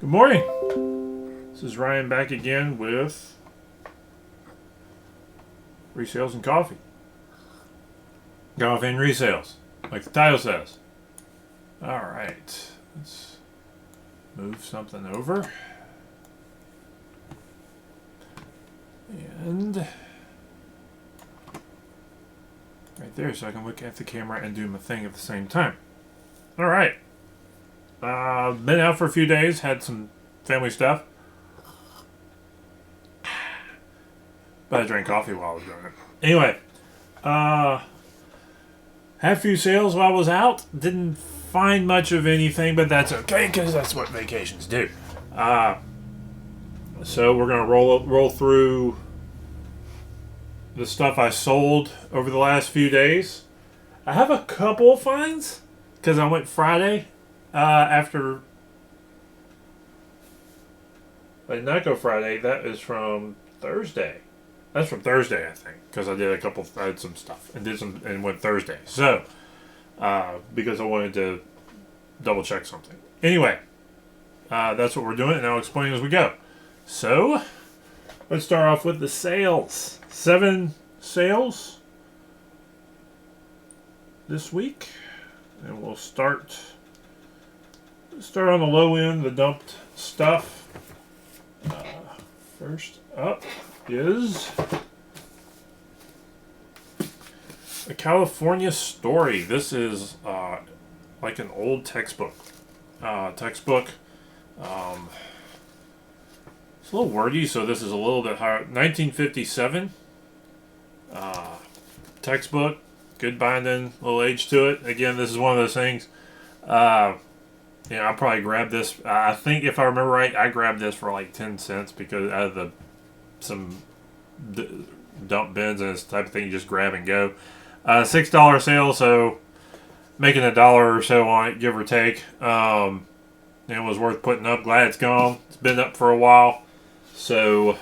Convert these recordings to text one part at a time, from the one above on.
Good morning. This is Ryan back again with Resales and Coffee. Coffee and Resales, like the title says. Alright, let's move something over. And right there so I can look at the camera and do my thing at the same time. Alright. Been out for a few days, had some family stuff. But I drank coffee while I was doing it. Anyway, had a few sales while I was out. Didn't find much of anything, but that's okay because that's what vacations do. So we're gonna roll through the stuff I sold over the last few days. I have a couple of finds because I went Friday after. I did not go Friday. That is from Thursday. That's from Thursday, I think, because I had some stuff and went Thursday. So, because I wanted to double check something. Anyway, that's what we're doing, and I'll explain as we go. So, let's start off with the sales. 7 sales this week, and we'll start on the low end, the dumped stuff. First up is a California story. This is like an old textbook. It's a little wordy, so this is a little bit higher. 1957 textbook, good binding, little age to it. Again, this is one of those things. I probably grabbed this. I think if I remember right, I grabbed this for like 10 cents because out of some dump bins and this type of thing, you just grab and go. $6 sale, so making $1 or so on it, give or take. It was worth putting up. Glad it's gone. It's been up for a while, so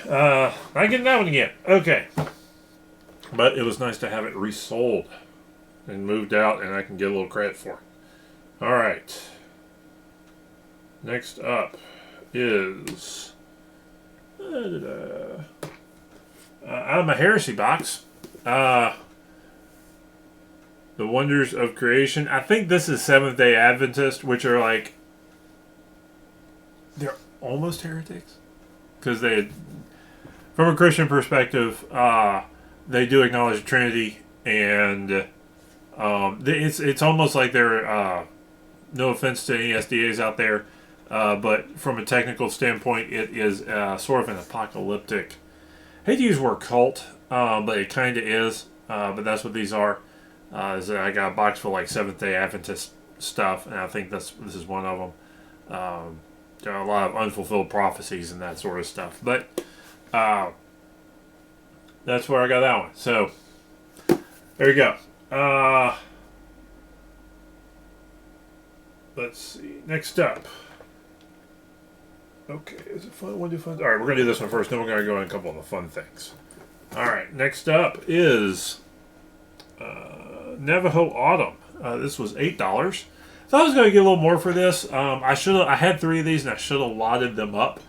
not getting that one again. Okay, but it was nice to have it resold and moved out, and I can get a little credit for it. All right. Next up is out of my heresy box. The Wonders of Creation. I think this is Seventh-day Adventist, which are like they're almost heretics because from a Christian perspective, they do acknowledge the Trinity, and it's almost like they're. No offense to any SDAs out there, but from a technical standpoint, it is sort of an apocalyptic. I hate to use the word cult, but it kind of is. But that's what these are. I got a box full of like Seventh-day Adventist stuff, and I think this is one of them. There are a lot of unfulfilled prophecies and that sort of stuff. But that's where I got that one. So there you go. Let's see. Next up. Okay, is it fun? Want to do fun? All right, we're going to do this one first, then we're going to go on a couple of the fun things. All right, next up is Navajo Autumn. This was $8. Thought I was going to get a little more for this. I had 3 of these, and I should have lotted them up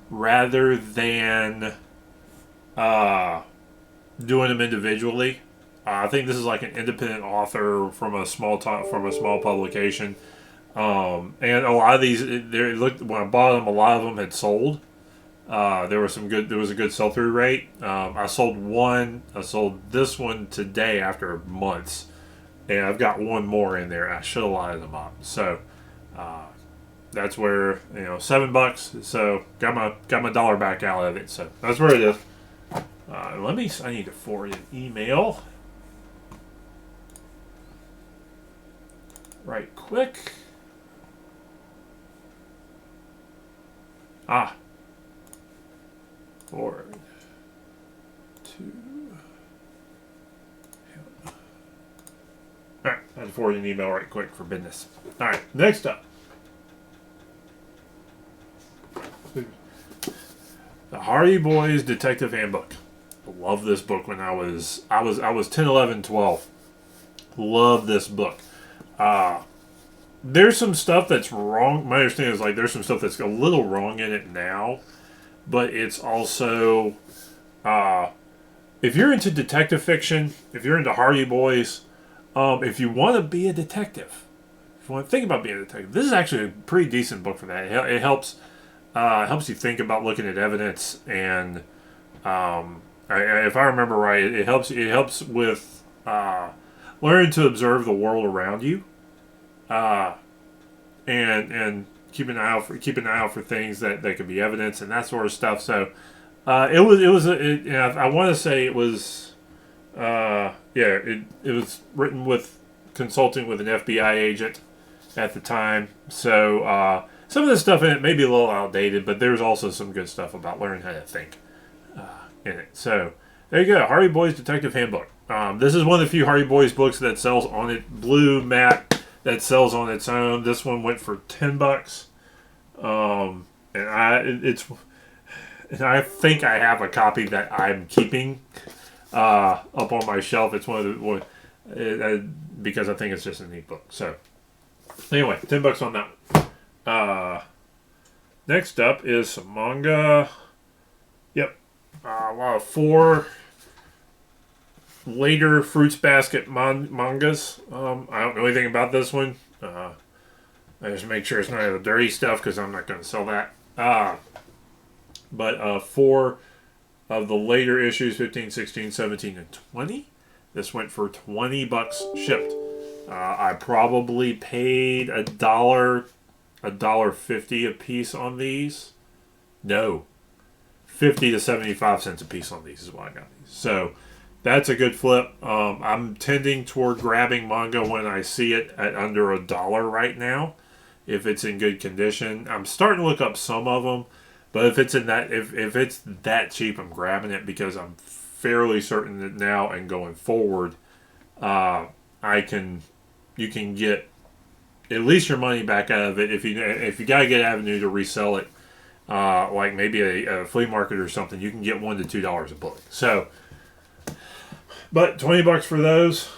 rather than doing them individually. I think this is like an independent author from a small publication. And a lot of these, when I bought them, a lot of them had sold. There was a good sell-through rate. I sold this one today after months, and I've got one more in there. I should have lighted them up. So, that's where, $7. So got my dollar back out of it. So that's where it is. I need to forward an email right quick. Forward to him. Alright, I had to forward an email right quick for business. Alright, next up. The Hardy Boys Detective Handbook. I love this book when I was 10, 11, 12. Love this book. there's some stuff that's wrong. My understanding is like there's some stuff that's a little wrong in it now, but it's also uh, if you're into detective fiction, if you're into Hardy Boys, if you want to be a detective, if you want to think about being a detective, this is actually a pretty decent book for that. It helps you think about looking at evidence, and if I remember right, it helps with learning to observe the world around you, uh, and keep an eye out for things that could be evidence and that sort of stuff. So I want to say it was it was written with consulting with an FBI agent at the time. So some of the stuff in it may be a little outdated, but there's also some good stuff about learning how to think in it. So there you go, Hardy Boys Detective Handbook. This is one of the few Hardy Boys books that sells on it, blue matte, that sells on its own. This one went for $10, and I think I have a copy that I'm keeping up on my shelf. It's one of because I think it's just a neat book. So anyway, $10 on that one. Next up is some manga. Yep, a lot of 4 later Fruits Basket mangas. I don't know anything about this one. I just make sure it's not the dirty stuff because I'm not going to sell that. But 4 of the later issues, 15, 16, 17, and 20. This went for $20 shipped. I probably paid $1.50 a piece on these. No, 50 to 75 cents a piece on these is why I got these. So that's a good flip. I'm tending toward grabbing manga when I see it at under $1 right now, if it's in good condition. I'm starting to look up some of them, but if it's that cheap, I'm grabbing it because I'm fairly certain that now and going forward, you can get at least your money back out of it if you got to get Avenue to resell it, like maybe a flea market or something. You can get $1 to $2 a book. So, but $20 for those.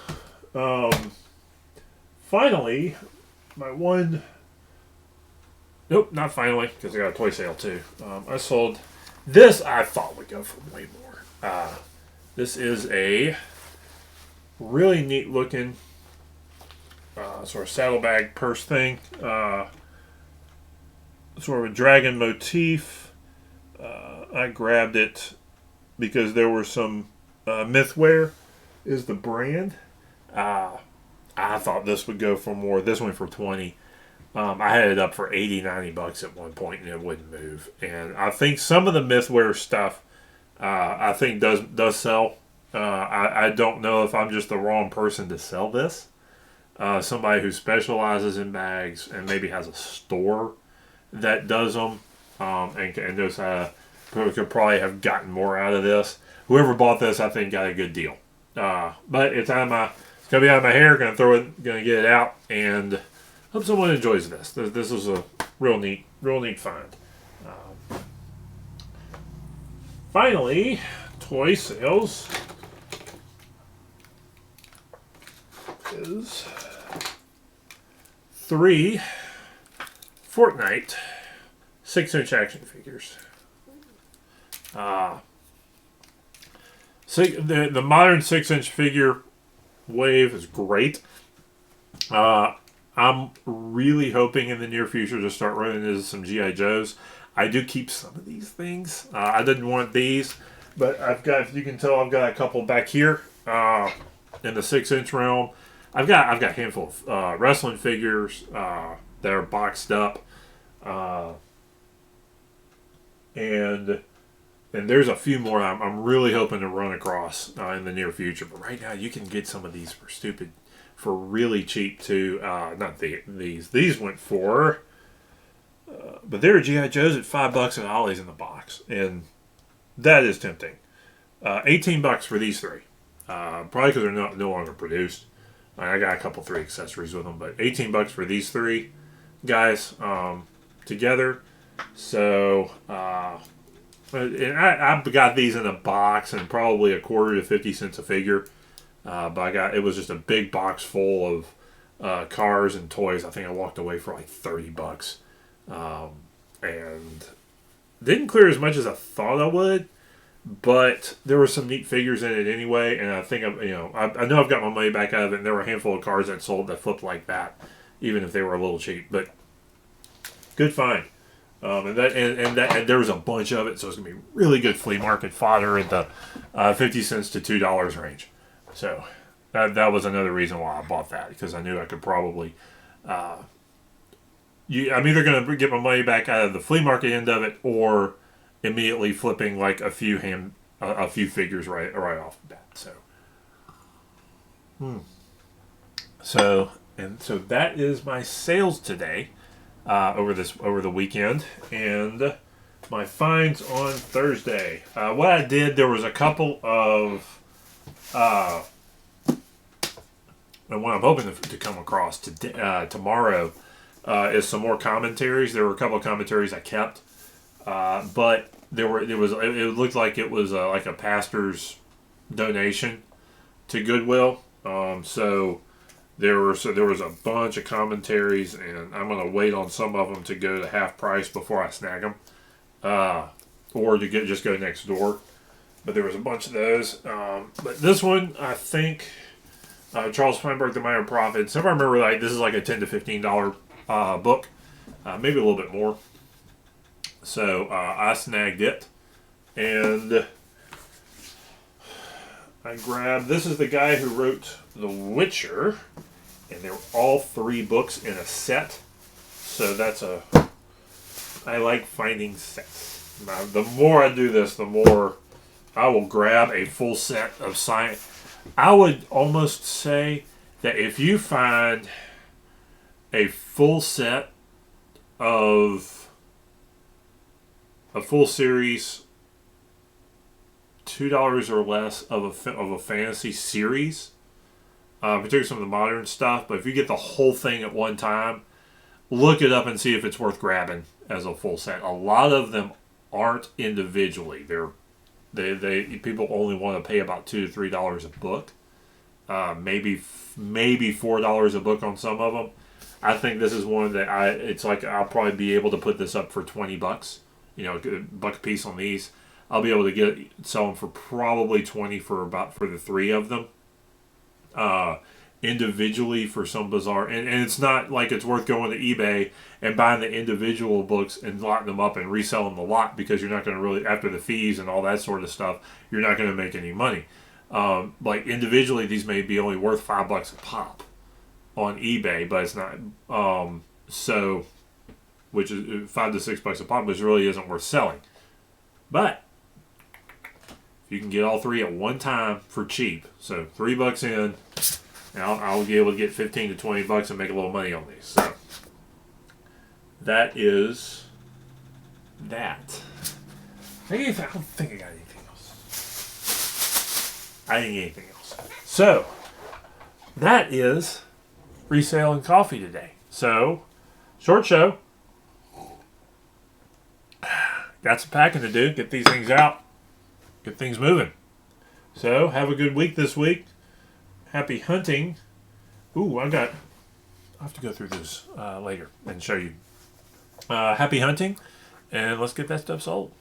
Finally, my one. Nope, not finally, because I got a toy sale too. I sold this. I thought would go for way more. This is a really neat looking sort of saddlebag purse thing. Sort of a dragon motif. I grabbed it because there were some Mythwear is the brand. I thought this would go for more. This went for 20. I had it up for 80, 90 bucks at one point, and it wouldn't move. And I think some of the Mythwear stuff, I think does sell. I don't know if I'm just the wrong person to sell this. Somebody who specializes in bags and maybe has a store that does them, and knows how could probably have gotten more out of this. Whoever bought this, I think, got a good deal. But it's gonna be out of my hair. Gonna get it out, and hope someone enjoys this. This is a real neat find. Finally, toy sales is 3 Fortnite 6-inch action figures. The modern 6-inch figure wave is great. I'm really hoping in the near future to start running into some G.I. Joes. I do keep some of these things. I didn't want these, but I've got, if you can tell, I've got a couple back here in the 6-inch realm. I've got a handful of wrestling figures that are boxed up, and there's a few more I'm really hoping to run across in the near future. But right now, you can get some of these for really cheap too. Not these. These went for, but there are GI Joes at $5 at Ollie's in the box, and that is tempting. $18 for these 3. Probably because they're no longer produced. I got a couple 3 accessories with them, but $18 for these 3 guys together. So. And I got these in a box and probably a quarter to 50 cents a figure. But it was just a big box full cars and toys. I think I walked away for like $30, and didn't clear as much as I thought I would. But there were some neat figures in it anyway, and I think I know I've got my money back out of it. And there were a handful of cards that sold that flipped like that, even if they were a little cheap. But good find, and there was a bunch of it, so it's gonna be really good flea market fodder at the 50 cents to $2 range. So that was another reason why I bought that, because I knew I could probably. I'm either gonna get my money back out of the flea market end of it, or immediately flipping like a few figures right off the bat. So that is my sales today, over the weekend, and my finds on Thursday. What I did, there was a couple of and what I'm hoping to come across tomorrow is some more commentaries. There were a couple of commentaries I kept. But it looked like it was like a pastor's donation to Goodwill. So there was a bunch of commentaries, and I'm gonna wait on some of them to go to half price before I snag them, or to just go next door. But there was a bunch of those. But this one, I think, Charles Feinberg, The Minor Prophets. If I remember right, this is like a $10 to $15 book, maybe a little bit more. So I snagged it, and I grabbed. This is the guy who wrote The Witcher, and they were all 3 books in a set. So I like finding sets. Now, the more I do this, the more I will grab a full set of science. I would almost say that if you find a full set of a full series, $2 or less of a fantasy series, particularly some of the modern stuff. But if you get the whole thing at one time, look it up and see if it's worth grabbing as a full set. A lot of them aren't individually. People only want to pay about $2 to $3 a book, maybe $4 a book on some of them. I think this is one that I'll probably be able to put this up for $20. $1 a piece on these. I'll be able to sell them for probably $20 for the 3 of them. Individually for some bizarre, and it's not like it's worth going to eBay and buying the individual books and locking them up and reselling the lot, because you're not going to really, after the fees and all that sort of stuff, you're not going to make any money. Like individually, these may be only worth $5 a pop on eBay, but it's not. Which is $5 to $6 a pop, which really isn't worth selling. But if you can get all 3 at one time for cheap, so $3 in, and I'll be able to get $15 to $20 and make a little money on these. So that is that. I don't think I got anything else. I didn't get anything else. So that is resale and coffee today. So short show. Got some packing to do. Get these things out. Get things moving. So, have a good week this week. Happy hunting. Ooh, I'll have to go through this later and show you. Happy hunting. And let's get that stuff sold.